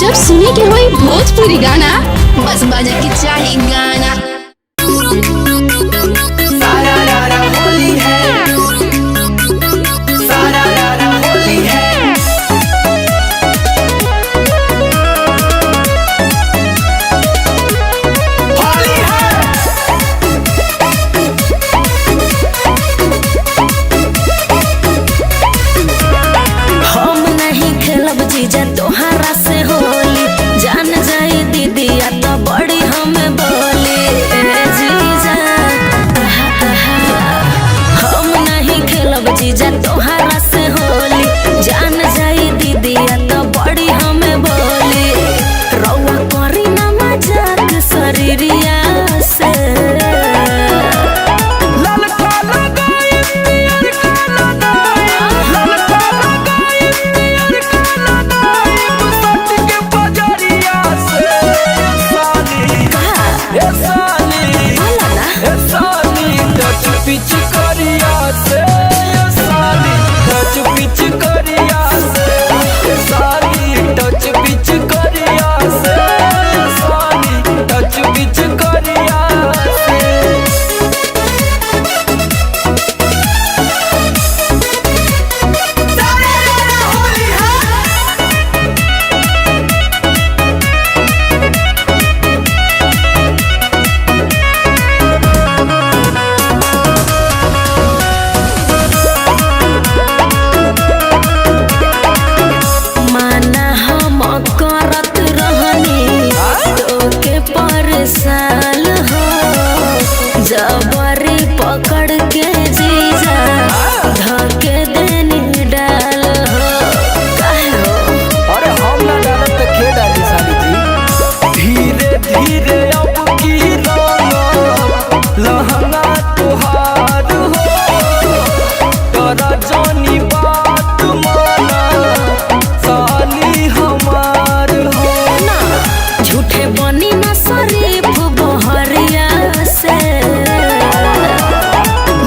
जब सुने के होई भोजपुरी गाना, बस बजे के चाही गाना। सारा रारा होली है, सारा रारा होली है। होली है। हम नहीं खेलब जीजा तोहरा से होली, जान जाए दीदी या तो बड़ी हमें बोली जीजा। हम नहीं खेलब जीजा तोहरा से होली, जान जाए दीदी या तो बड़ी हमें बोली। रौआ करी ना मजाक शरीरिया से, पिच करिया से साली, टच पिच करिया से साली, टच पिच करिया से साली, टच पिच करिया से। सारे रारा होली है। माना हम करत रहनी तोके परेशान हो, जबरी पकड़ के जीजा धके देनी डाल हो। काहे हो? अरे हम ना डालत त के डाली साली जी। धीरे धीरे अब की रंग लहंगा तुहार हो, तोरा जानी बात माना साली हमार हो। ना झूठे बनी ना शरीफ बहरिया से,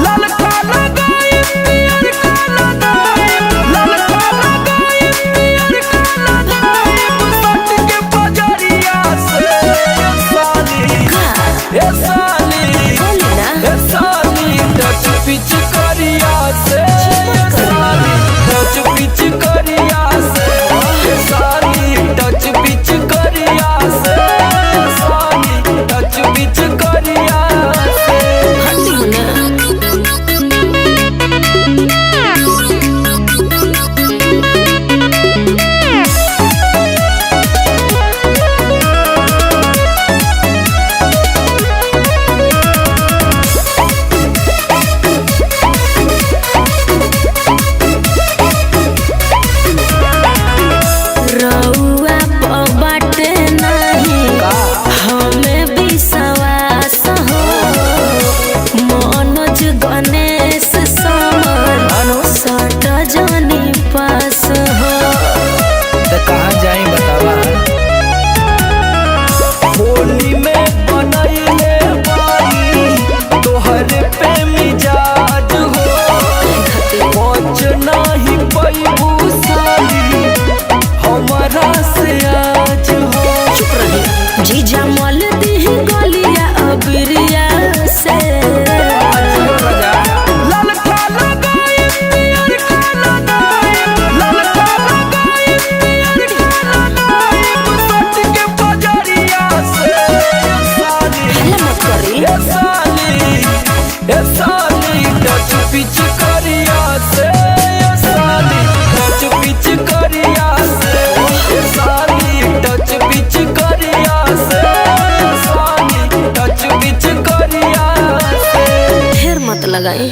ललका लगाई पियर का लगाई, ललका लगाई पियर का लगाई, सट के बजरिया से साली। ए साली, बोली ना ए साली, टच पिच करिया से साली, टच पिच करिया से साली, टच पिच करिया से साली, टच पिच करिया से। हटी हो ना। रउआ प बाटे नहीं हमें विश्वास हो, मनोज गणेश समर सट जनी पास हो। तो कहाँ जाए बतावा। होली में बनैले बानी तोहरे पे मिजाज हो, पहुँच नहीं पैबू साली हमारा से आज हो। चुप रही जीजा मल दी गलिया अबिरिया से, ललका लगाई पियर का लगाई, ललका लगाई पियर का लगाई, सट के बजरिया से साली। हल्ला मत करी। ए साली, ए साली, टच पिच करिया से साली, टच पिच करिया से साली, टच पिच करिया से साली, टच पिच करिया से। ढेर मत लगाई।